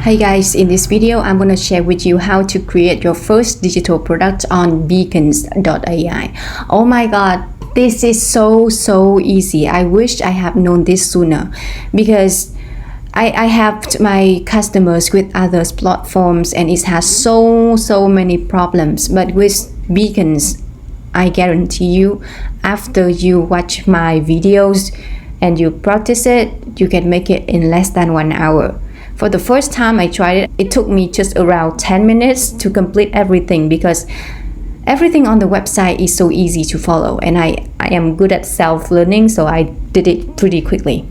Hi guys, in this video I'm going to share with you how to create your first digital product on beacons.ai. Oh my god, this is so easy. I wish I have known this sooner, because I have my customers with other platforms and it has so many problems, but with Beacons I guarantee you, after you watch my videos and you practice it, you can make it in less than 1 hour. For the first time I tried it, it took me just around 10 minutes to complete everything, because everything on the website is so easy to follow, and I am good at self-learning, so I did it pretty quickly.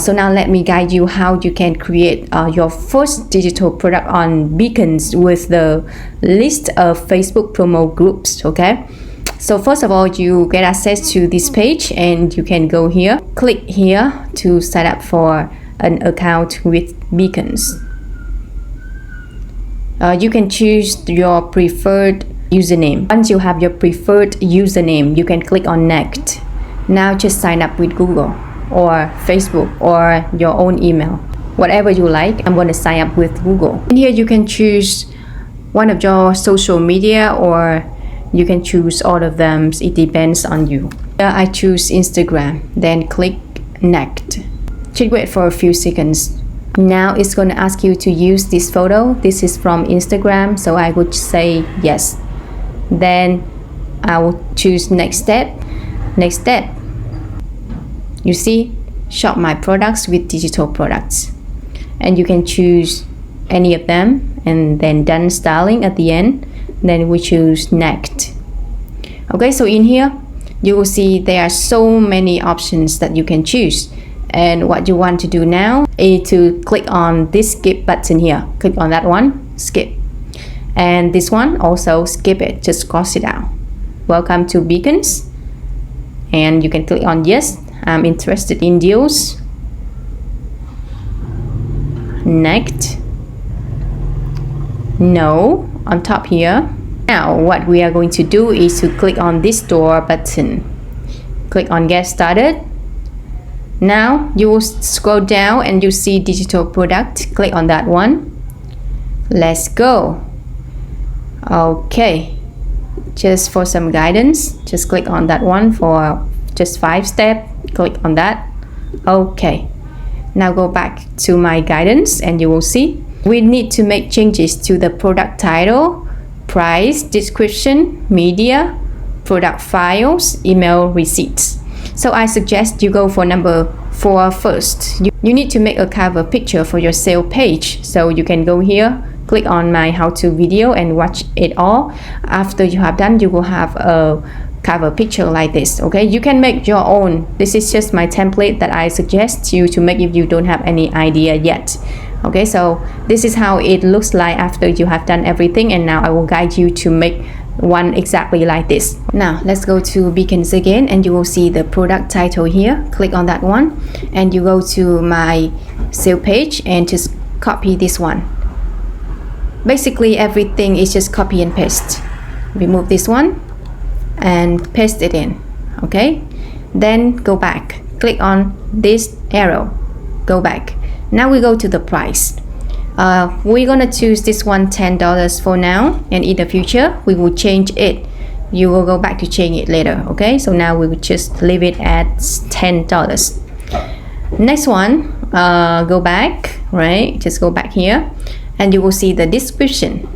So now let me guide you how you can create your first digital product on Beacons with the list of Facebook promo groups, okay? So first of all, you get access to this page and you can go here, click here to sign up for an account with Beacons. You can choose your preferred username. Once you have your preferred username, you can click on next. Now just sign up with Google or Facebook or your own email, whatever you like. I'm going to sign up with Google. In here you can choose one of your social media, or you can choose all of them. It depends on you. Here I choose Instagram, then click next. Just wait for a few seconds. Now it's going to ask you to use this photo. This is from Instagram, so I would say yes. Then I will choose next step. Next step. You see, shop my products with digital products, and you can choose any of them, and then done styling at the end. Then we choose next. Okay, so in here you will see there are so many options that you can choose. And what you want to do now is to click on this skip button here. Click on that one, skip. And this one also skip it, just cross it out. Welcome to Beacons. And you can click on yes, I'm interested in deals. Next. No, on top here. Now what we are going to do is to click on this store button. Click on get started. Now you will scroll down and you see digital product. Click on that one. Let's go. Okay, just for some guidance, just click on that one for just 5 steps. Click on that. Okay, now go back to my guidance and you will see we need to make changes to the product title, price, description, media, product files, email, receipts. So I suggest you go for number 4 first. You need to make a cover picture for your sale page. So you can go here, click on my how-to video and watch it all. After you have done, you will have a cover picture like this. Okay, you can make your own. This is just my template that I suggest you to make if you don't have any idea yet. Okay, so this is how it looks like after you have done everything, and now I will guide you to make one exactly like this. Now let's go to Beacons again, and you will see the product title here. Click on that one and you go to my sale page and just copy this one. Basically everything is just copy and paste. Remove this one and paste it in. Okay, then go back, click on this arrow, go back. Now we go to the price. We're gonna choose this one $10 for now, and in the future we will change it. You will go back to change it later. Okay, so now we will just leave it at $10. Next one, go back, right? Just go back here and you will see the description.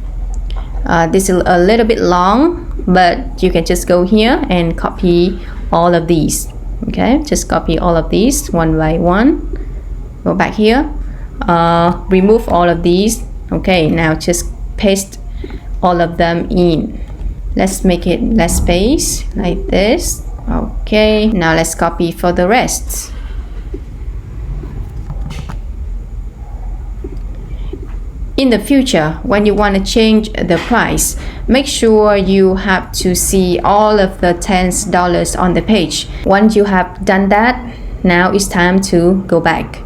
This is a little bit long, but you can just go here and copy all of these. Okay, just copy all of these one by one. Go back here, remove all of these. Okay, now just paste all of them in. Let's make it less space like this. Okay, now let's copy for the rest. In the future, when you want to change the price, make sure you have to see all of the $10 on the page. Once you have done that, now it's time to go back.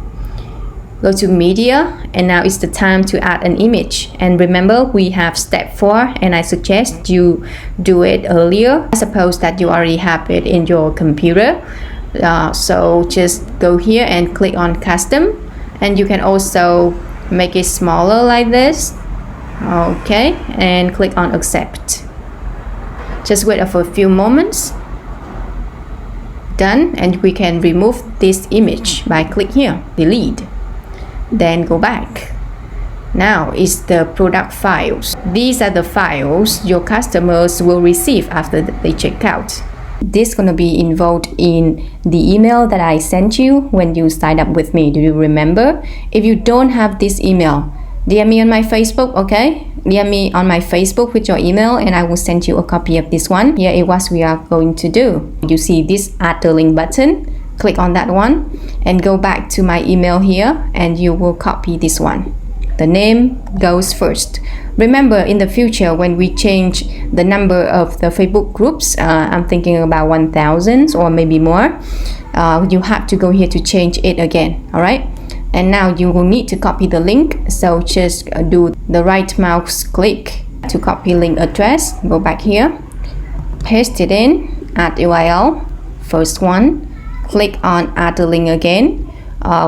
Go to media, and now it's the time to add an image. And remember, we have step 4, and I suggest you do it earlier. I suppose that you already have it in your computer. So just go here and click on custom, and you can also make it smaller like this. Okay, and click on accept. Just wait for a few moments. Done, and we can remove this image by click here, delete. Then go back. Now is the product files. These are the files your customers will receive after they check out. This is going to be involved in the email that I sent you when you sign up with me. Do you remember? If you don't have this email, DM me on my Facebook, okay? DM me on my Facebook with your email and I will send you a copy of this one. Here is what we are going to do. You see this add the link button. Click on that one and go back to my email here and you will copy this one. The name goes first. Remember, in the future, when we change the number of the Facebook groups, I'm thinking about 1,000 or maybe more, you have to go here to change it again, all right? And now you will need to copy the link. So just do the right mouse click to copy link address. Go back here, paste it in, add URL, first one. Click on add the link again.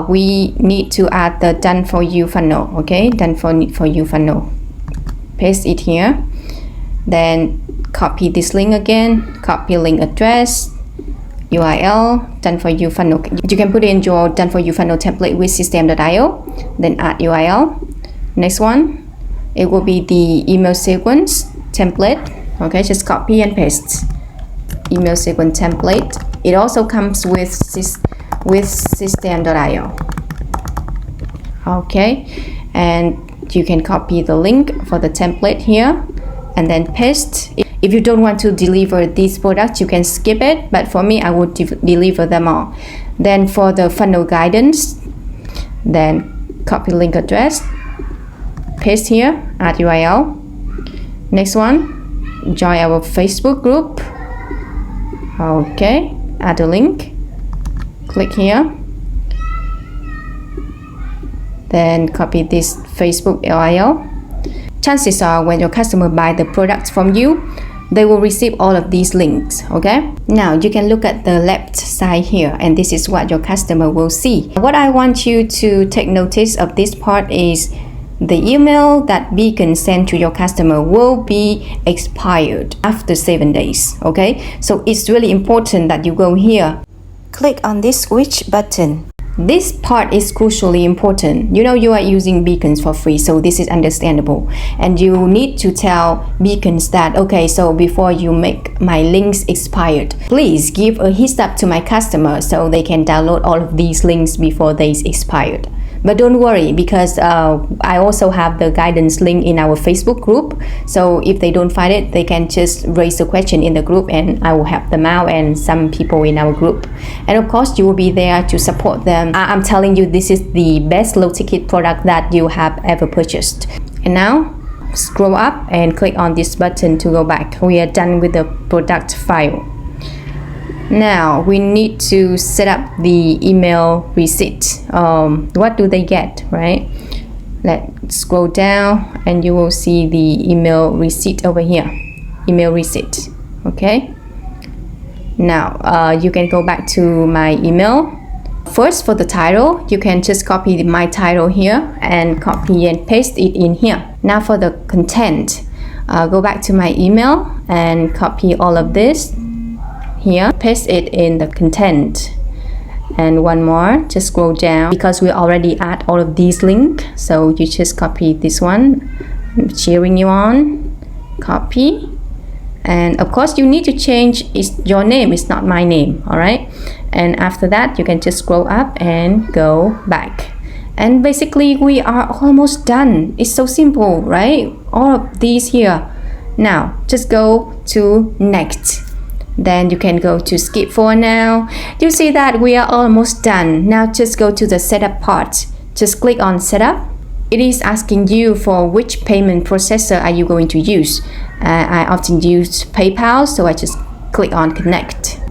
We need to add the done for you funnel, okay? Done for you funnel. Paste it here. Then copy this link again, copy link address, URL, done for you funnel. You can put in your done for you funnel template with system.io, then add URL. Next one, it will be the email sequence template, okay? Just copy and paste. Email sequence template. It also comes with system.io. Okay, and you can copy the link for the template here and then paste. If you don't want to deliver these products, you can skip it, but for me I would deliver them all. Then for the funnel guidance, then copy link address, paste here, add URL. Next one, join our Facebook group. Okay, add a link, click here, then copy this Facebook URL. Chances are when your customer buy the products from you, they will receive all of these links, okay? Now you can look at the left side here and this is what your customer will see. What I want you to take notice of this part is the email that Beacon sent to your customer will be expired after 7 days, okay? So it's really important that you go here. Click on this switch button. This part is crucially important. You know you are using Beacons for free, so this is understandable. And you need to tell Beacons that, okay, so before you make my links expired, please give a heads up to my customer so they can download all of these links before they expired. But don't worry, because I also have the guidance link in our Facebook group. So if they don't find it, they can just raise a question in the group and I will help them out and some people in our group. And of course, you will be there to support them. I'm telling you, this is the best low ticket product that you have ever purchased. And now, scroll up and click on this button to go back. We are done with the product file. Now we need to set up the email receipt. What do they get, right? Let's scroll down and you will see the email receipt over here. Email receipt, okay? Now you can go back to my email. First, for the title, you can just copy my title here and copy and paste it in here. Now for the content, go back to my email and copy all of this here, paste it in the content. And one more, just scroll down because we already add all of these links, so you just copy this one. I'm cheering you on, copy, and of course you need to change your name, it's not my name, all right? And after that you can just scroll up and go back, and basically we are almost done. It's so simple, right? All of these here. Now just go to next. Then you can go to skip for now. You see that we are almost done. Now just go to the setup part. Just click on setup. It is asking you for which payment processor are you going to use. I often use PayPal, so I just click on connect.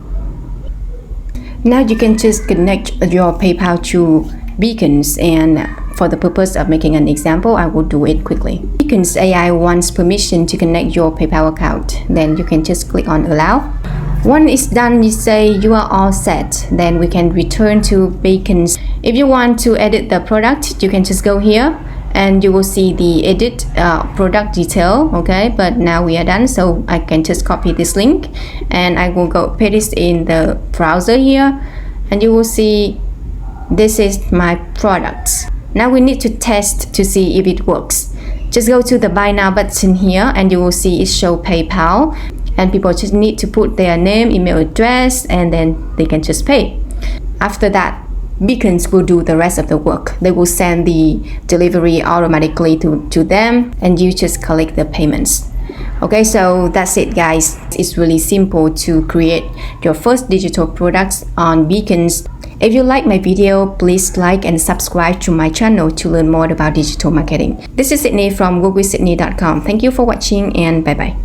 Now you can just connect your PayPal to Beacons, and for the purpose of making an example, I will do it quickly. Beacons.ai wants permission to connect your PayPal account. Then you can just click on allow. When it's done, you say you are all set. Then we can return to Beacons. If you want to edit the product, you can just go here and you will see the edit product detail. Okay, but now we are done, so I can just copy this link and I will go paste it in the browser here, and you will see this is my products. Now we need to test to see if it works. Just go to the buy now button here and you will see it show PayPal, and people just need to put their name, email address, and then they can just pay. After that, Beacons will do the rest of the work. They will send the delivery automatically to them, and you just collect the payments. Okay, so that's it guys. It's really simple to create your first digital products on Beacons. If you like my video, please like and subscribe to my channel to learn more about digital marketing. This is Sydney from workwithsydney.com. Thank you for watching and bye bye.